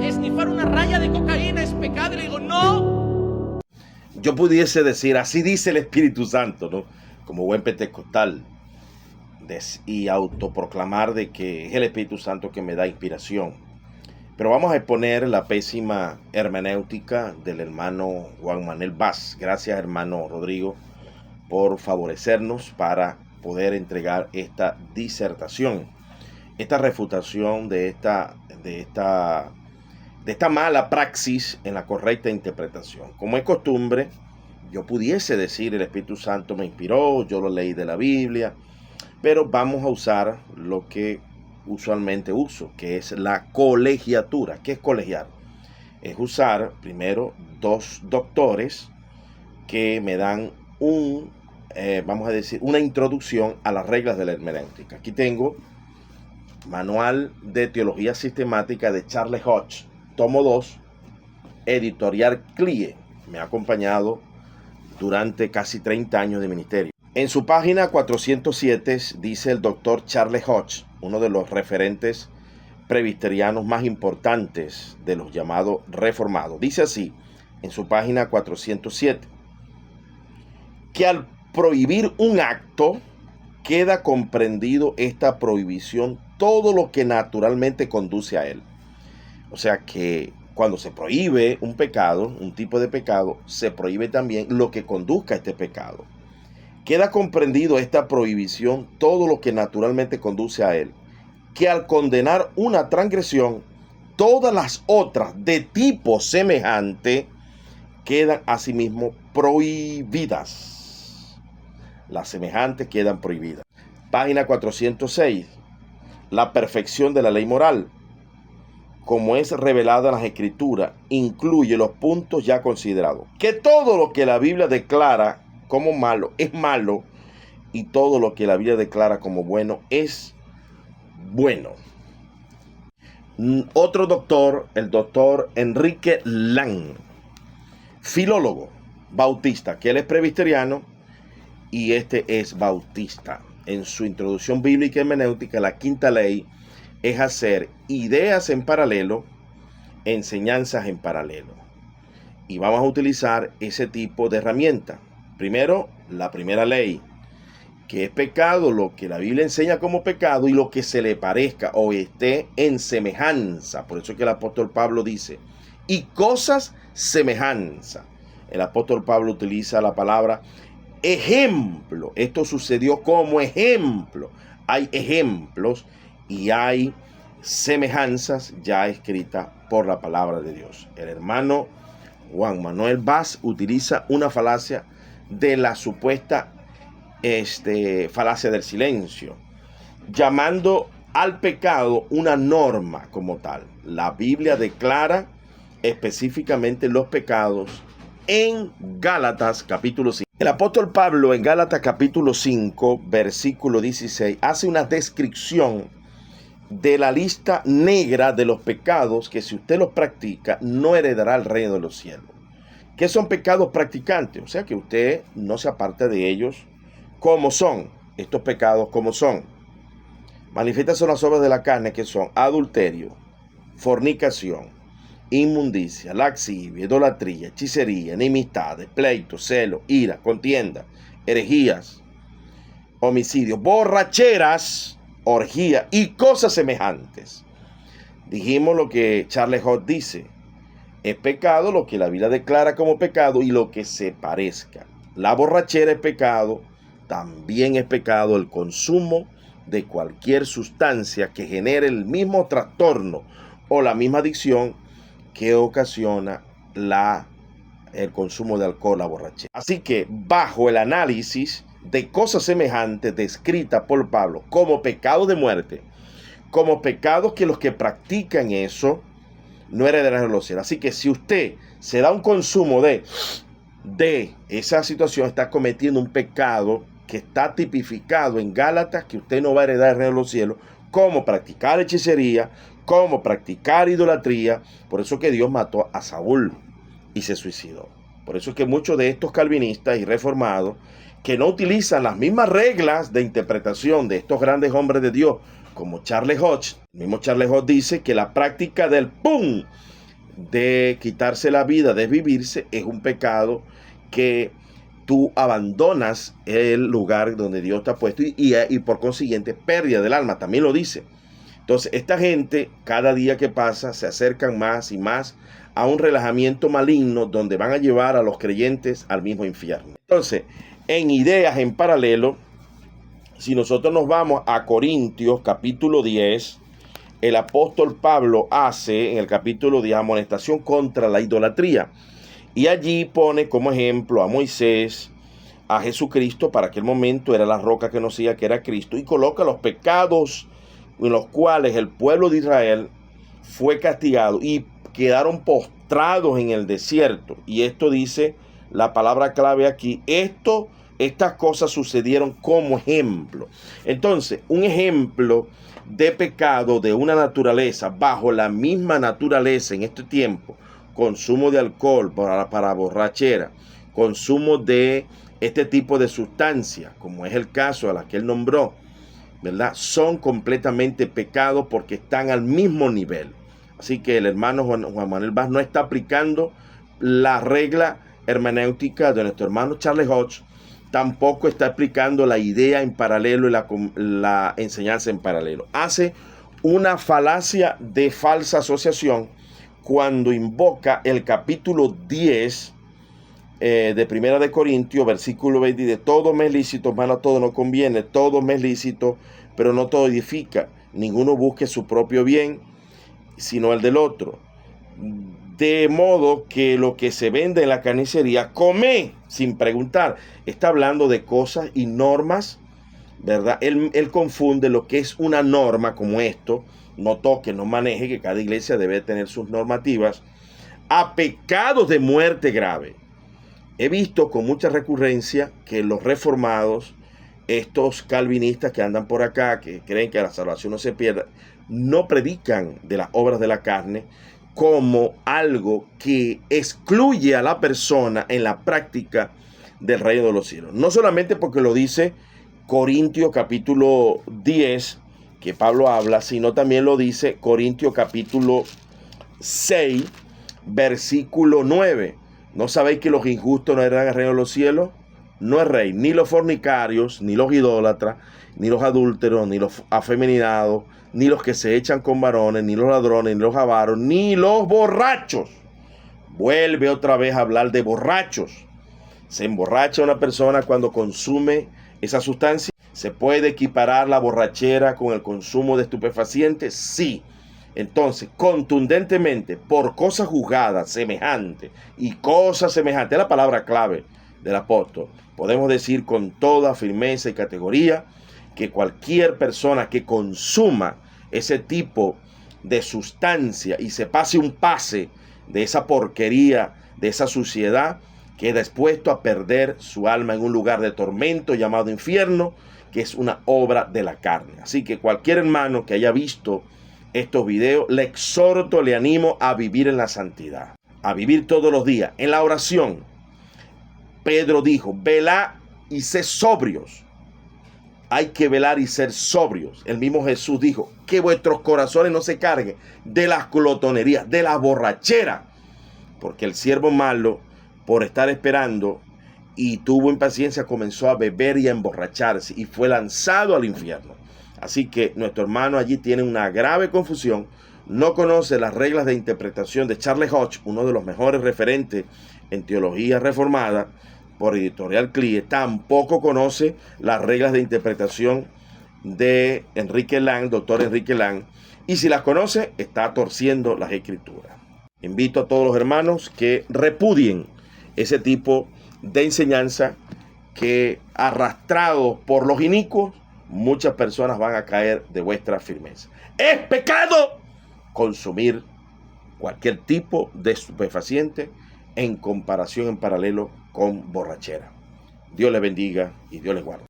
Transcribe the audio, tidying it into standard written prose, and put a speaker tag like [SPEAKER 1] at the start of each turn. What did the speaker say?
[SPEAKER 1] esnifar una raya de cocaína es pecado. Y le digo, no.
[SPEAKER 2] Yo pudiese decir, así dice el Espíritu Santo, ¿no? Como buen pentecostal, y autoproclamar de que es el Espíritu Santo que me da inspiración. Pero vamos a exponer la pésima hermenéutica del hermano Juan Manuel Vaz. Gracias, hermano Rodrigo, por favorecernos para poder entregar esta disertación, esta refutación de esta mala praxis en la correcta interpretación. Como es costumbre, yo pudiese decir el Espíritu Santo me inspiró, yo lo leí de la Biblia, pero vamos a usar lo que usualmente uso, que es la colegiatura. ¿Qué es colegiar? Es usar primero dos doctores que me dan vamos a decir, una introducción a las reglas de la hermenéutica. Aquí tengo Manual de Teología Sistemática de Charles Hodge, tomo 2, editorial CLIE. Me ha acompañado durante casi 30 años de ministerio. En su página 407 dice el doctor Charles Hodge, uno de los referentes presbiterianos más importantes de los llamados reformados. Dice así, en su página 407, que al prohibir un acto, queda comprendido esta prohibición todo lo que naturalmente conduce a él. O sea que cuando se prohíbe un pecado, un tipo de pecado, se prohíbe también lo que conduzca a este pecado. Queda comprendido esta prohibición todo lo que naturalmente conduce a él, que al condenar una transgresión, todas las otras de tipo semejante quedan asimismo prohibidas. Las semejantes quedan prohibidas. Página 406. La perfección de la ley moral, como es revelada en las Escrituras, incluye los puntos ya considerados. Que todo lo que la Biblia declara como malo es malo, y todo lo que la Biblia declara como bueno es bueno. Otro doctor, el doctor Enrique Lang, filólogo bautista, que él es presbiteriano y este es bautista. En su introducción bíblica y hermenéutica, la quinta ley es hacer ideas en paralelo, enseñanzas en paralelo. Y vamos a utilizar ese tipo de herramienta. Primero, la primera ley, que es pecado lo que la Biblia enseña como pecado y lo que se le parezca o esté en semejanza. Por eso es que el apóstol Pablo dice, y cosas semejanza. El apóstol Pablo utiliza la palabra ejemplo. Esto sucedió como ejemplo. Hay ejemplos y hay semejanzas ya escritas por la palabra de Dios. El hermano Juan Manuel Vaz utiliza una falacia de la supuesta falacia del silencio, llamando al pecado una norma como tal. La Biblia declara específicamente los pecados en Gálatas capítulo 5. El apóstol Pablo en Gálatas capítulo 5, versículo 16, hace una descripción de la lista negra de los pecados que si usted los practica no heredará el reino de los cielos. ¿Qué son pecados practicantes? O sea que usted no se aparte de ellos. ¿Cómo son estos pecados? ¿Cómo son? Manifiestas son las obras de la carne, que son adulterio, fornicación, inmundicia, laxivia, idolatría, hechicería, enemistades, pleitos, celos, ira, contienda, herejías, homicidios, borracheras, orgía y cosas semejantes. Dijimos lo que Charles Hodge dice. Es pecado lo que la Biblia declara como pecado y lo que se parezca. La borrachera es pecado. También es pecado el consumo de cualquier sustancia que genere el mismo trastorno o la misma adicción que ocasiona el consumo de alcohol, la borrachera. Así que bajo el análisis de cosas semejantes descritas por Pablo como pecado de muerte, como pecados que los que practican eso no heredarán los cielos. Así que si usted se da un consumo de esa situación, está cometiendo un pecado que está tipificado en Gálatas, que usted no va a heredar el reino de los cielos, como practicar hechicería, como practicar idolatría. Por eso que Dios mató a Saúl y se suicidó. Por eso es que muchos de estos calvinistas y reformados que no utilizan las mismas reglas de interpretación de estos grandes hombres de Dios, como Charles Hodge. El mismo Charles Hodge dice que la práctica del ¡pum! De quitarse la vida, desvivirse, es un pecado que tú abandonas el lugar donde Dios te ha puesto y por consiguiente pérdida del alma, también lo dice. Entonces esta gente cada día que pasa se acercan más y más a un relajamiento maligno donde van a llevar a los creyentes al mismo infierno. Entonces, en ideas en paralelo, si nosotros nos vamos a Corintios capítulo 10, el apóstol Pablo hace en el capítulo 10 amonestación contra la idolatría. Y allí pone como ejemplo a Moisés, a Jesucristo, para aquel momento era la roca que nos decía que era Cristo, y coloca los pecados en los cuales el pueblo de Israel fue castigado y quedaron postrados en el desierto. Y esto dice la palabra clave aquí, estas cosas sucedieron como ejemplo. Entonces, un ejemplo de pecado de una naturaleza bajo la misma naturaleza en este tiempo, consumo de alcohol para borrachera, consumo de este tipo de sustancia, como es el caso a la que él nombró, ¿verdad? Son completamente pecados porque están al mismo nivel. Así que el hermano Juan Manuel Vaz no está aplicando la regla hermenéutica de nuestro hermano Charles Hodge, tampoco está aplicando la idea en paralelo y la enseñanza en paralelo. Hace una falacia de falsa asociación cuando invoca el capítulo 10 de Primera de Corintios, versículo 20, de todo me es lícito, mas no todo no conviene, todo me es lícito, pero no todo edifica. Ninguno busque su propio bien, sino el del otro. De modo que lo que se vende en la carnicería, come sin preguntar. Está hablando de cosas y normas, ¿verdad? Él confunde lo que es una norma como esto, no toque, no maneje, que cada iglesia debe tener sus normativas, a pecados de muerte grave. He visto con mucha recurrencia que los reformados, estos calvinistas que andan por acá, que creen que la salvación no se pierda, no predican de las obras de la carne como algo que excluye a la persona en la práctica del reino de los cielos. No solamente porque lo dice Corintios capítulo 10, que Pablo habla, sino también lo dice Corintios capítulo 6, versículo 9. ¿No sabéis que los injustos no heredan el reino de los cielos? No es rey, ni los fornicarios, ni los idólatras, ni los adúlteros, ni los afeminados, ni los que se echan con varones, ni los ladrones, ni los avaros, ni los borrachos. Vuelve otra vez a hablar de borrachos. ¿Se emborracha una persona cuando consume esa sustancia? ¿Se puede equiparar la borrachera con el consumo de estupefacientes? Sí. Entonces, contundentemente, por cosas juzgadas semejantes y cosas semejantes, es la palabra clave del apóstol, podemos decir con toda firmeza y categoría que cualquier persona que consuma ese tipo de sustancia y se pase un pase de esa porquería, de esa suciedad, queda expuesto a perder su alma en un lugar de tormento llamado infierno, que es una obra de la carne. Así que cualquier hermano que haya visto estos videos, le exhorto, le animo a vivir en la santidad, a vivir todos los días. En la oración, Pedro dijo, velad y sed sobrios. Hay que velar y ser sobrios. El mismo Jesús dijo, que vuestros corazones no se carguen de las glotonerías, de la borrachera. Porque el siervo malo, por estar esperando y tuvo impaciencia, comenzó a beber y a emborracharse y fue lanzado al infierno. Así que nuestro hermano allí tiene una grave confusión, no conoce las reglas de interpretación de Charles Hodge, uno de los mejores referentes en teología reformada por Editorial CLIE, tampoco conoce las reglas de interpretación de Enrique Lang, doctor Enrique Lang, y si las conoce, está torciendo las escrituras. Invito a todos los hermanos que repudien ese tipo de enseñanza que, arrastrados por los inicuos, muchas personas van a caer de vuestra firmeza. Es pecado consumir cualquier tipo de estupefaciente en comparación en paralelo con borrachera. Dios les bendiga y Dios les guarde.